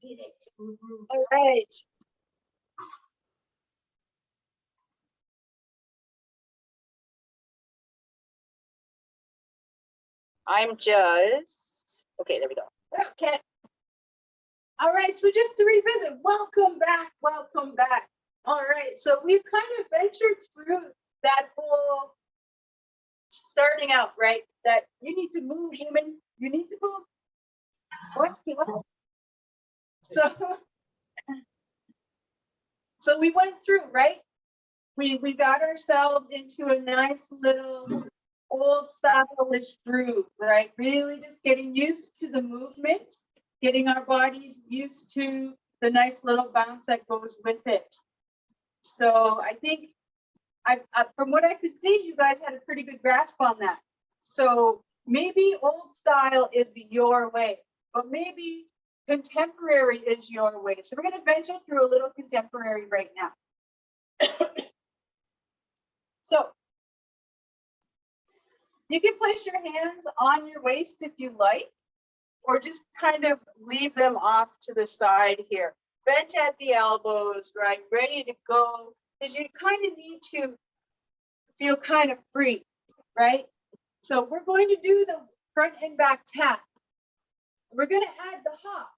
did it. All right. I'm just, okay, there we go. Okay. All right, so just to revisit, welcome back, welcome back. All right, so we've kind of ventured through that whole starting out, right? That you need to move, human, you need to move. So we went through, right? We got ourselves into a nice little old stylish groove, right? Really just getting used to the movements, getting our bodies used to the nice little bounce that goes with it. So I think from what I could see, you guys had a pretty good grasp on that. So maybe old style is your way, but maybe contemporary is your way. So we're going to venture through a little contemporary right now. So you can place your hands on your waist if you like, or just kind of leave them off to the side here. Bent at the elbows, right? Ready to go, because you kind of need to feel kind of free, right? So we're going to do the front and back tap. We're going to add the hop,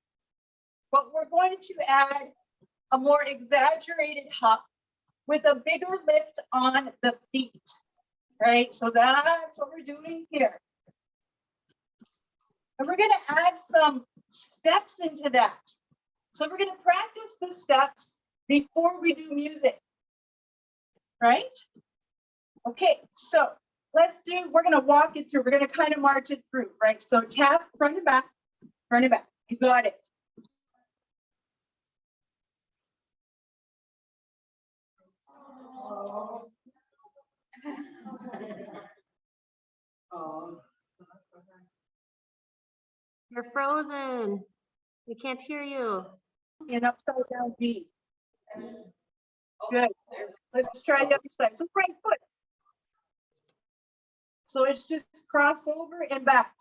but we're going to add a more exaggerated hop with a bigger lift on the feet, right? So that's what we're doing here. And we're going to add some steps into that. So we're going to practice the steps before we do music, right? Okay, so we're going to walk it through. We're going to kind of march it through, right? So tap, front and back, front and back. You got it. You're frozen. We can't hear you. An upside down V. Good. Let's try the other side. So right foot. So it's just cross over and back.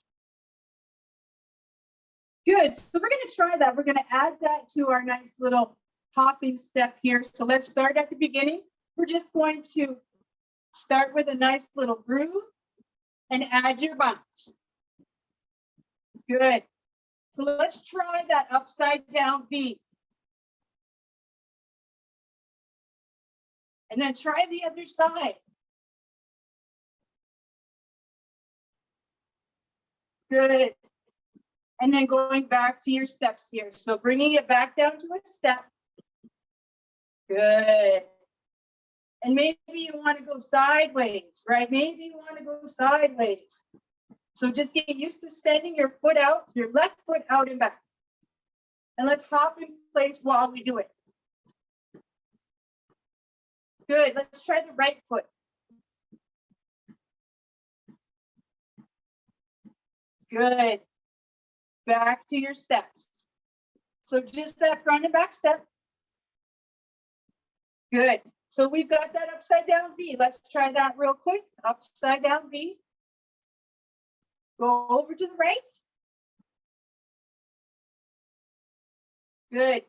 Good. So we're going to try that. We're going to add that to our nice little hopping step here. So let's start at the beginning. We're just going to start with a nice little groove and add your bounce. Good. So let's try that upside down V. And then try the other side. Good. And then going back to your steps here. So bringing it back down to a step. Good. And maybe you want to go sideways, right? Maybe you want to go sideways. So just get used to standing your foot out, your left foot out and back. And let's hop in place while we do it. Good. Let's try the right foot. Good. Back to your steps. So just that front and back step. Good. So we've got that upside down V. Let's try that real quick. Upside down V. Go over to the right. Good.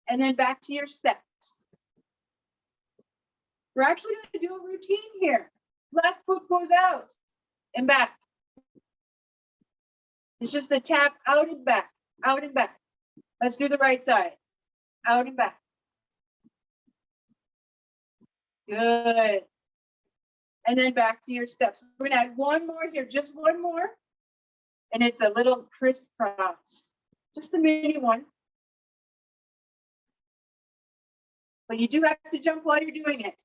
And then back to your steps. We're actually going to do a routine here. Left foot goes out and back. It's just a tap out and back, out and back. Let's do the right side. Out and back. Good. And then back to your steps. We're going to add one more here, just one more. And it's a little crisscross, just a mini one. But you do have to jump while you're doing it.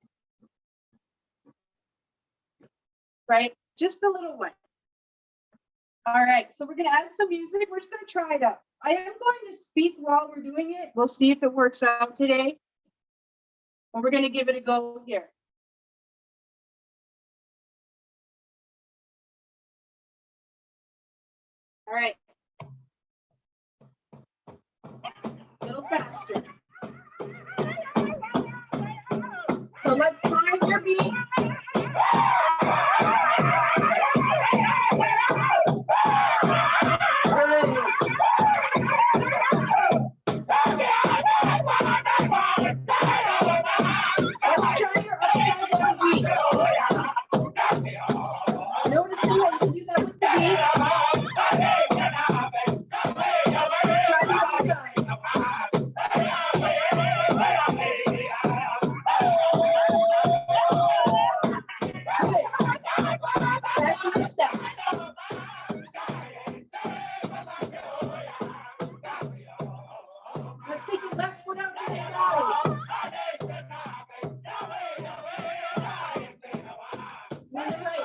Right? Just a little one. All right, so we're going to add some music. We're just going to try it out. I am going to speak while we're doing it. We'll see if it works out today. But we're going to give it a go here. All right. A little faster. So let's find your beat. Good. side. You can do that with the beat. Try the other side. Good. Back to your steps. Let's take the left foot out to the side. And then the right.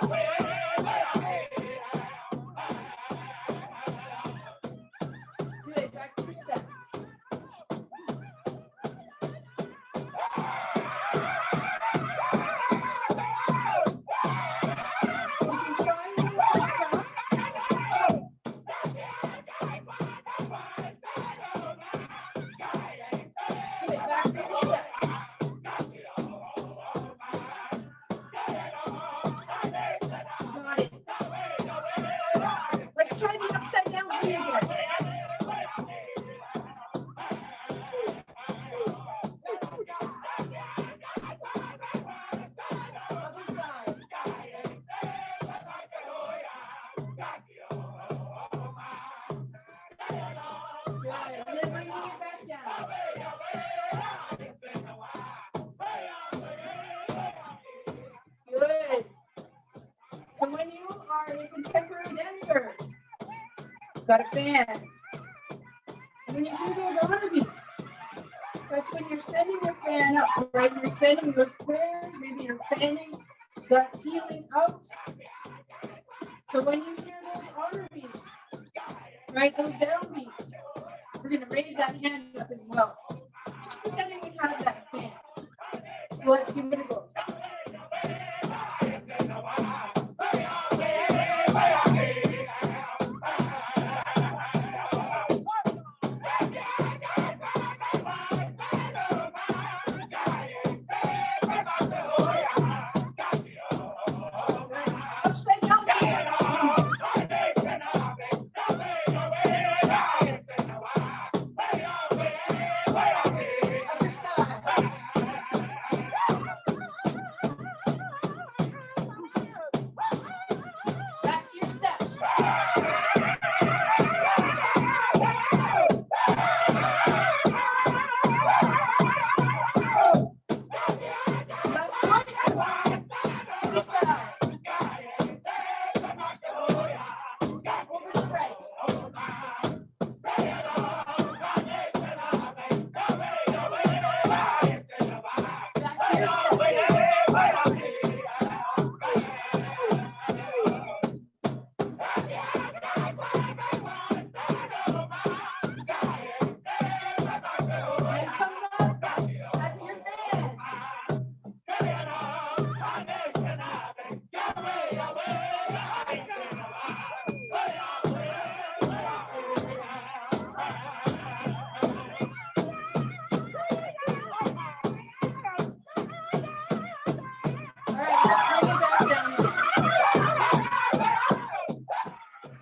Good. Back to your steps. You can try and do your steps. Good. Back to your steps. Got it. Let's try the upside down V again. Other side. Good. And then bringing it back down. Good. So when you are a contemporary dancer, got a fan. When you do those honor beats, that's when you're sending your fan up, right? You're sending those prayers, maybe you're fanning that healing out. So when you hear those honor beats, right, those down beats, we're gonna raise that hand up as well. Just pretending we have that fan. So let's give it a go. Upside down beat. Other side. Back to your steps. Left foot to the side. Over the right. Back to your steps. Hand comes up. That's your fan. All right, let's bring it back down again.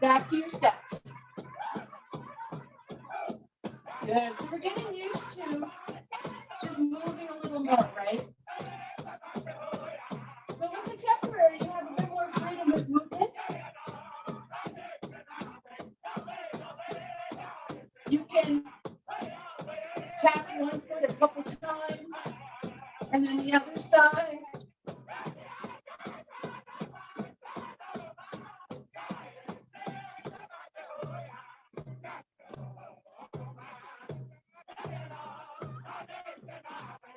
Back to your steps. Good. So we're getting used to just moving a little more, right? So with contemporary, you have a bit more freedom with movements. You can tap one foot a couple times, and then the other side.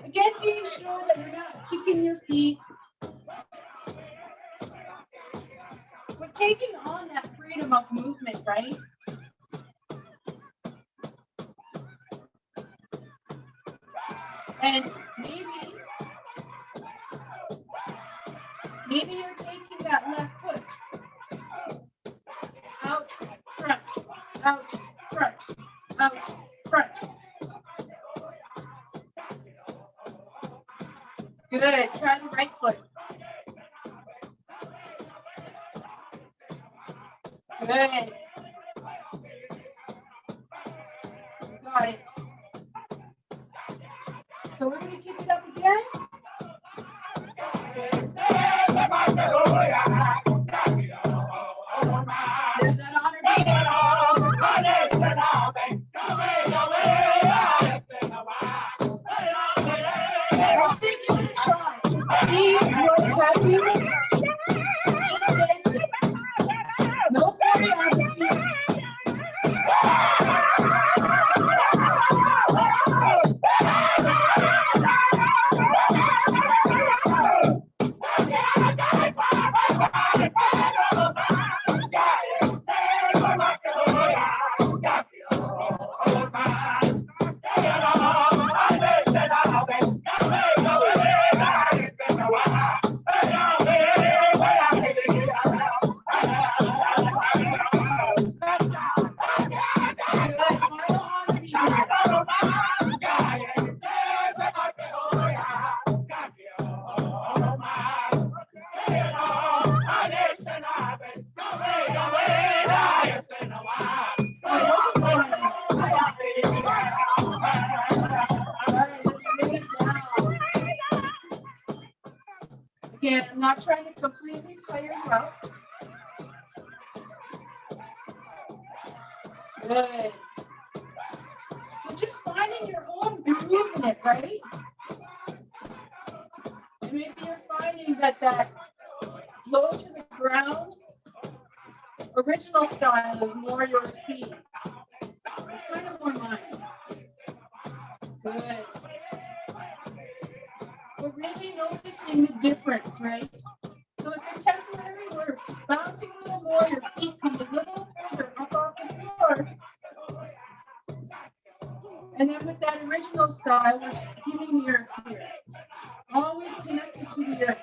Again, being sure that you're not kicking your feet. We're taking on that freedom of movement, right? And maybe you're taking that left foot out, front, out, front, out, front. Good. Try the right foot. Good. Got it. So we're going to kick it up again. not trying to completely tire you out. Good. So just finding your own groove in it, right? And maybe you're finding that low to the ground original style is more your speed. It's kind of more mine. Good. We're really noticing the difference, right? So the contemporary, we're bouncing a little more, your feet come a little further up off the floor. And then with that original style, we're skimming the earth here. Always connected to the earth.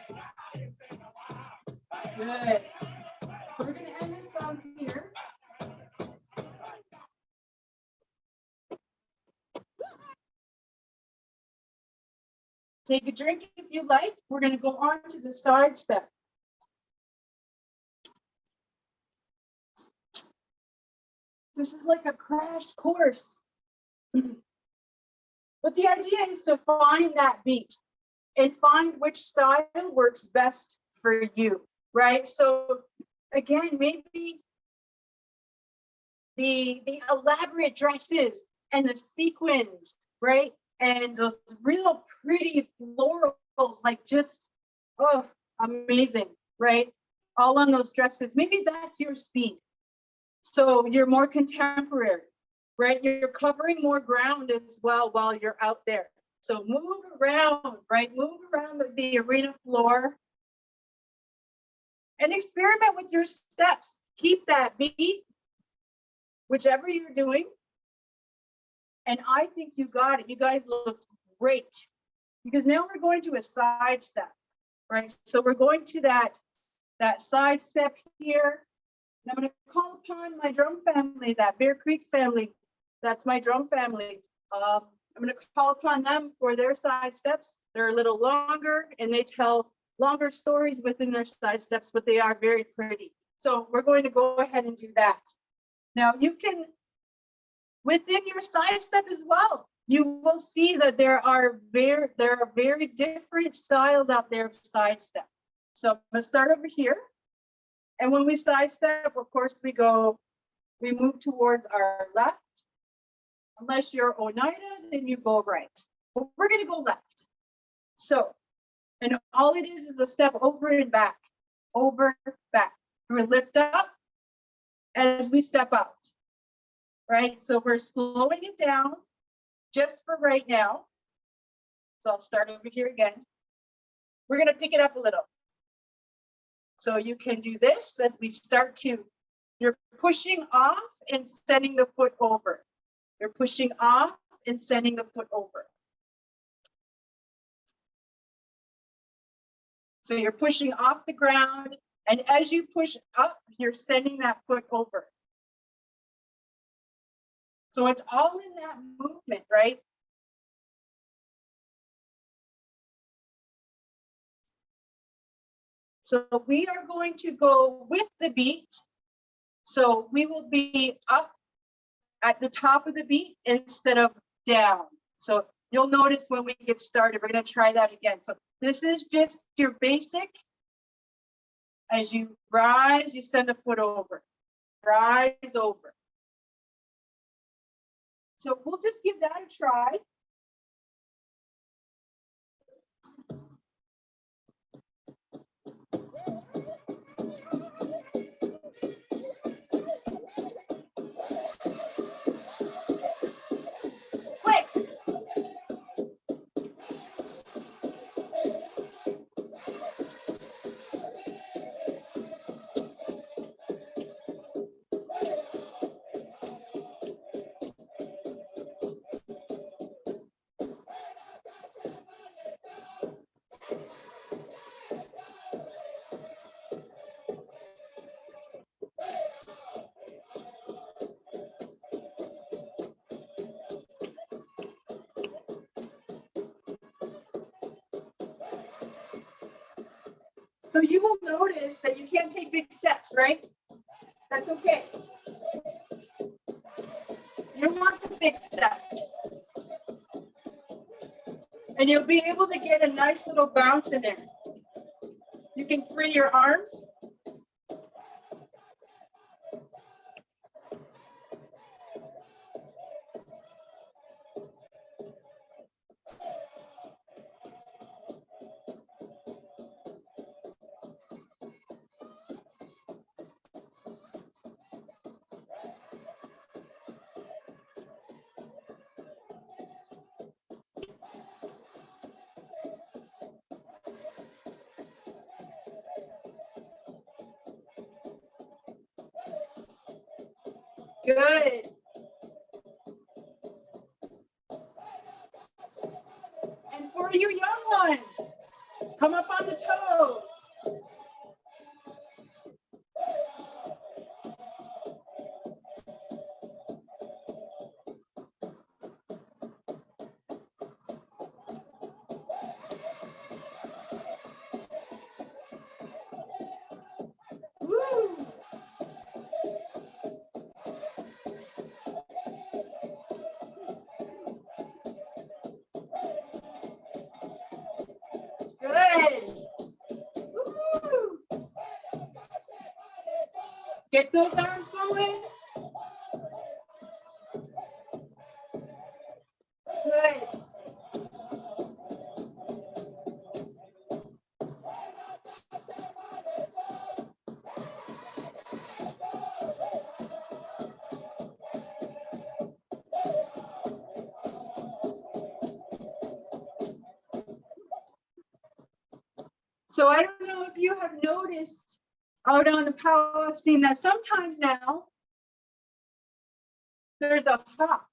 Good. So we're going to end this song here. Take a drink if you like. We're going to go on to the side step. This is like a crash course. But the idea is to find that beat and find which style works best for you, right? So again, maybe the elaborate dresses and the sequins, right? And those real pretty florals, like just, oh, amazing, right? All on those dresses. Maybe that's your speed. So you're more contemporary, right? You're covering more ground as well while you're out there. So move around, right? Move around the arena floor and experiment with your steps. Keep that beat, whichever you're doing. And I think you got it. You guys looked great, because now we're going to a side step, right? So we're going to that side step here. And I'm going to call upon my drum family, that Bear Creek family. That's my drum family. I'm going to call upon them for their side steps. They're a little longer and they tell longer stories within their side steps, but they are very pretty. So we're going to go ahead and do that. Now you can, within your side step as well, you will see that there are very different styles out there of side step. So I'm going to start over here. And when we side step, of course, we move towards our left. Unless you're Oneida, then you go right. But we're going to go left. So, and all it is a step over and back, over, back. We lift up as we step out, right? So we're slowing it down just for right now. So I'll start over here again. We're going to pick it up a little. So you can do this as we start to, you're pushing off and sending the foot over. You're pushing off and sending the foot over. So you're pushing off the ground, and as you push up, you're sending that foot over. So it's all in that movement, right? So we are going to go with the beat. So we will be up at the top of the beat instead of down. So you'll notice when we get started, we're going to try that again. So this is just your basic. As you rise, you send the foot over. Rise over. So we'll just give that a try. Quick. So you will notice that you can't take big steps, right? That's okay. You want the big steps. And you'll be able to get a nice little bounce in there. You can free your arms. Good. And for you young ones, come up on the toes. Woo. Good. Woo. Get those arms going. Good. So I don't know if you have noticed out on the power scene that sometimes now there's a hop,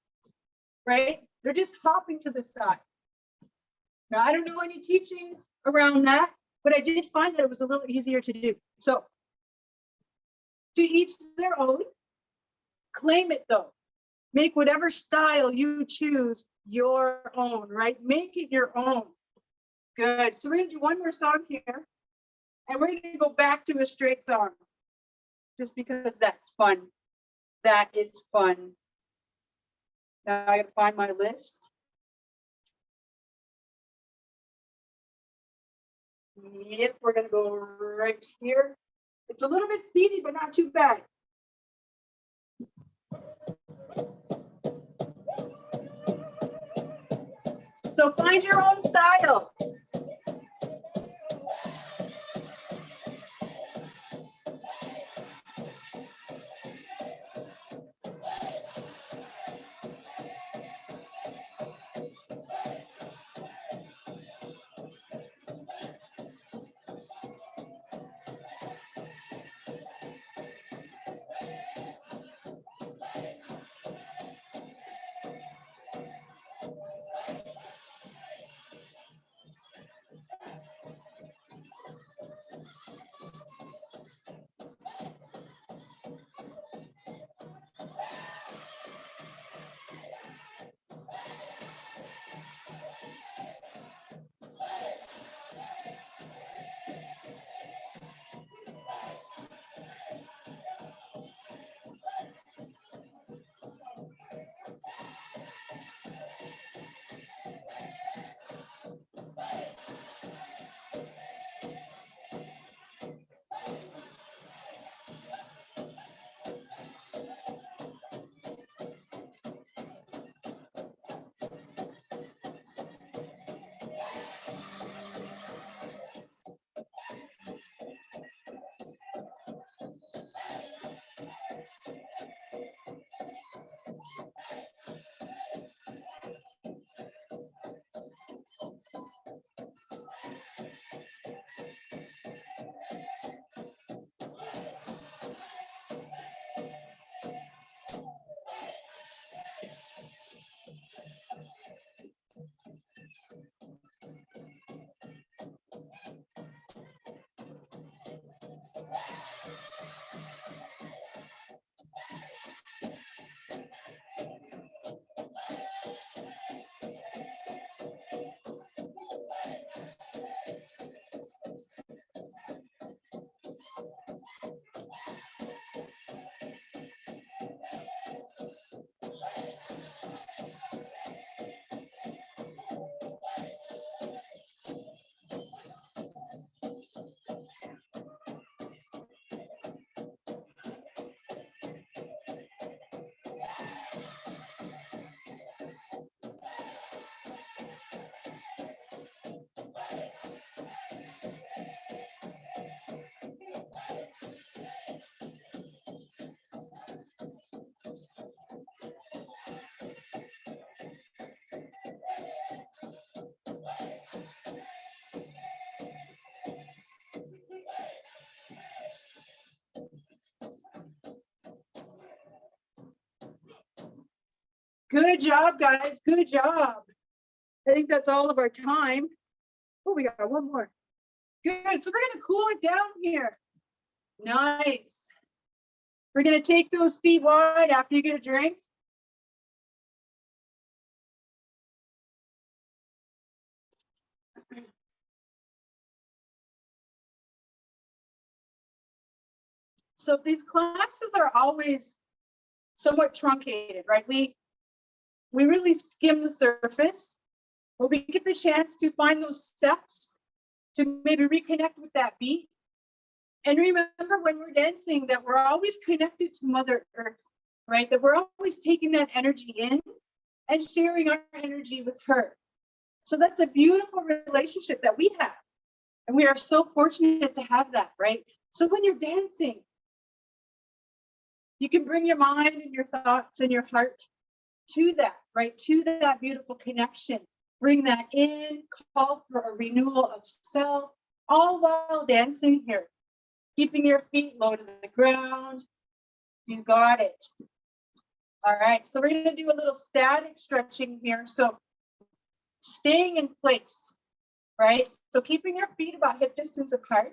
right? They're just hopping to the side. Now, I don't know any teachings around that, but I did find that it was a little easier to do. So to each their own, claim it though. Make whatever style you choose your own, right? Make it your own. Good. So we're gonna do one more song here, and we're gonna go back to a straight song, just because that's fun. That is fun. Now I gotta find my list. Yep, we're gonna go right here. It's a little bit speedy, but not too bad. So find your own style. Good job, guys. Good job. I think that's all of our time. Oh, we got one more. Good. So we're going to cool it down here. Nice. We're going to take those feet wide after you get a drink. So these classes are always somewhat truncated, right? We really skim the surface, but we get the chance to find those steps to maybe reconnect with that beat. And remember when we're dancing that we're always connected to Mother Earth, right? That we're always taking that energy in and sharing our energy with her. So that's a beautiful relationship that we have. And we are so fortunate to have that, right? So when you're dancing, you can bring your mind and your thoughts and your heart to that, right? To that beautiful connection. Bring that in, call for a renewal of self, all while dancing here. Keeping your feet low to the ground. You got it. All right, so we're gonna do a little static stretching here. So staying in place, right? So keeping your feet about hip distance apart.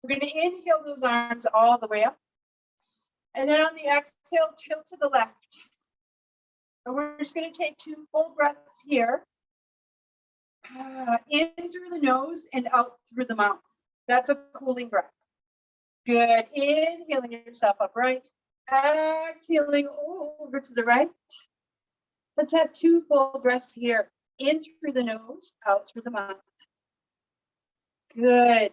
We're gonna inhale those arms all the way up. And then on the exhale, tilt to the left. And we're just gonna take 2 full breaths here. In through the nose and out through the mouth. That's a cooling breath. Good, inhaling yourself upright. Exhaling over to the right. Let's have 2 full breaths here. In through the nose, out through the mouth. Good.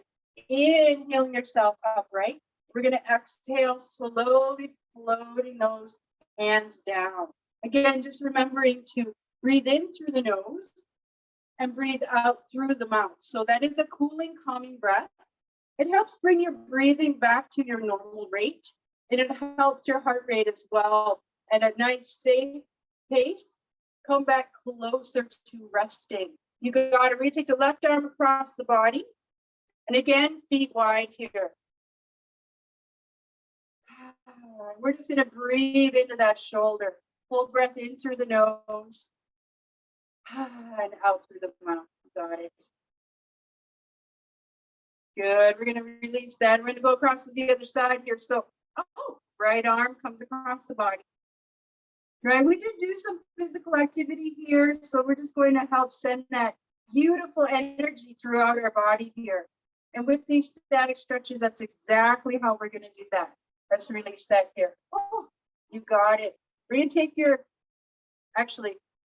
Inhaling yourself upright. We're going to exhale, slowly floating those hands down. Again, just remembering to breathe in through the nose and breathe out through the mouth. So that is a cooling, calming breath. It helps bring your breathing back to your normal rate, and it helps your heart rate as well at a nice, safe pace. Come back closer to resting. You got to really take the left arm across the body. And again, feet wide here. We're just going to breathe into that shoulder. Full breath in through the nose and out through the mouth. Got it. Good. We're going to release that. We're going to go across to the other side here. So, right arm comes across the body. Right. We did do some physical activity here. So we're just going to help send that beautiful energy throughout our body here. And with these static stretches, that's exactly how we're going to do that. Let's release that here. Oh, you got it. We're going to take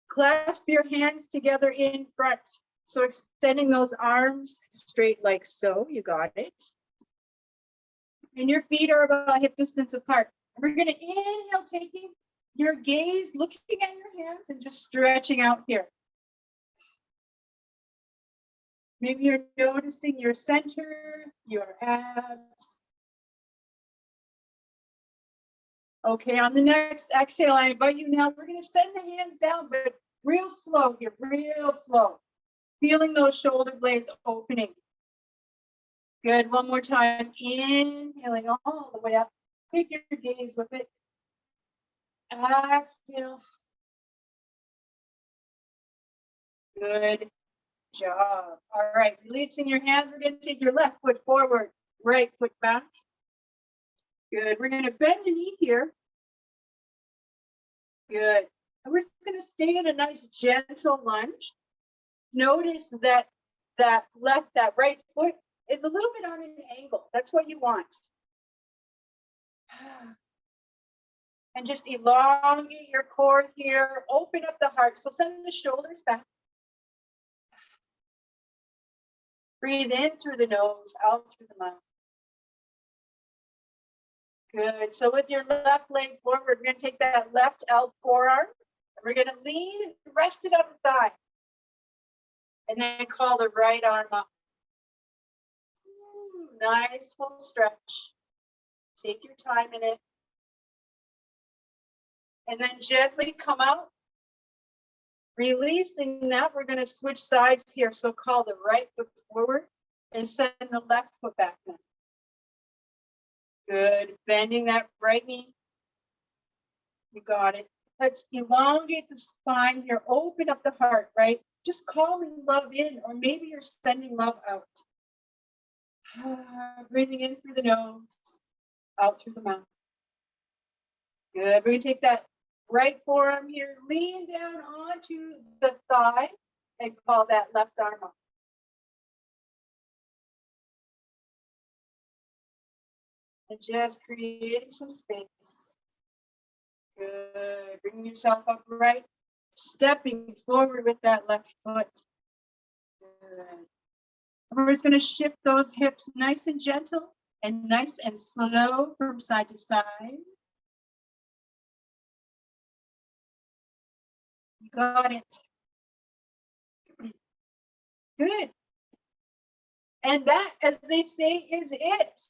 clasp your hands together in front. So extending those arms straight like so, you got it. And your feet are about hip distance apart. We're going to inhale, taking your gaze, looking at your hands and just stretching out here. Maybe you're noticing your center, your abs. Okay, on the next exhale, I invite you now, we're going to send the hands down, but real slow here, real slow. Feeling those shoulder blades opening. Good, one more time. Inhaling all the way up. Take your gaze with it. Exhale. Good job. All right, releasing your hands. We're going to take your left foot forward, right foot back. Good. We're going to bend the knee here. Good. And we're just going to stay in a nice gentle lunge. Notice that that right foot is a little bit on an angle. That's what you want. And just elongate your core here. Open up the heart. So send the shoulders back. Breathe in through the nose, out through the mouth. Good. So with your left leg forward, we're going to take that left forearm. And we're going to lean and rest it on the thigh. And then call the right arm up. Nice full stretch. Take your time in it. And then gently come out. Releasing that, we're going to switch sides here. So call the right foot forward and send the left foot back now. Good. Bending that right knee. You got it. Let's elongate the spine here. Open up the heart, right? Just calling love in, or maybe you're sending love out. Breathing in through the nose, out through the mouth. Good. We're going to take that right forearm here, lean down onto the thigh, and call that left arm up. And just creating some space. Good. Bringing yourself upright, stepping forward with that left foot. Good. We're just going to shift those hips nice and gentle and nice and slow from side to side. You got it. Good. And that, as they say, is it.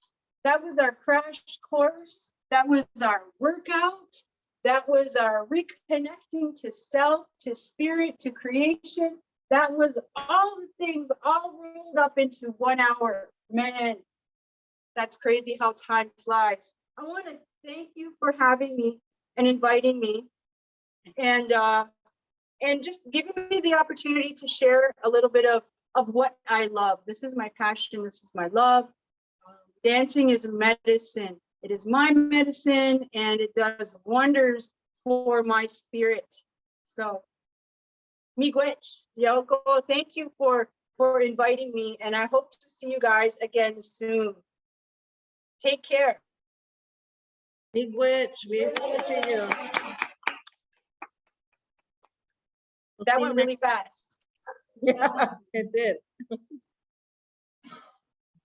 That was our crash course. That was our workout. That was our reconnecting to self, to spirit, to creation. That was all the things all rolled up into 1 hour. Man, that's crazy how time flies. I want to thank you for having me and inviting me, and just giving me the opportunity to share a little bit of what I love. This is my passion. This is my love. Dancing is a medicine. It is my medicine, and it does wonders for my spirit. So, miigwech, Yoko, thank you for inviting me, and I hope to see you guys again soon. Take care. Miigwech, we appreciate you. That went really fast. Yeah, it did.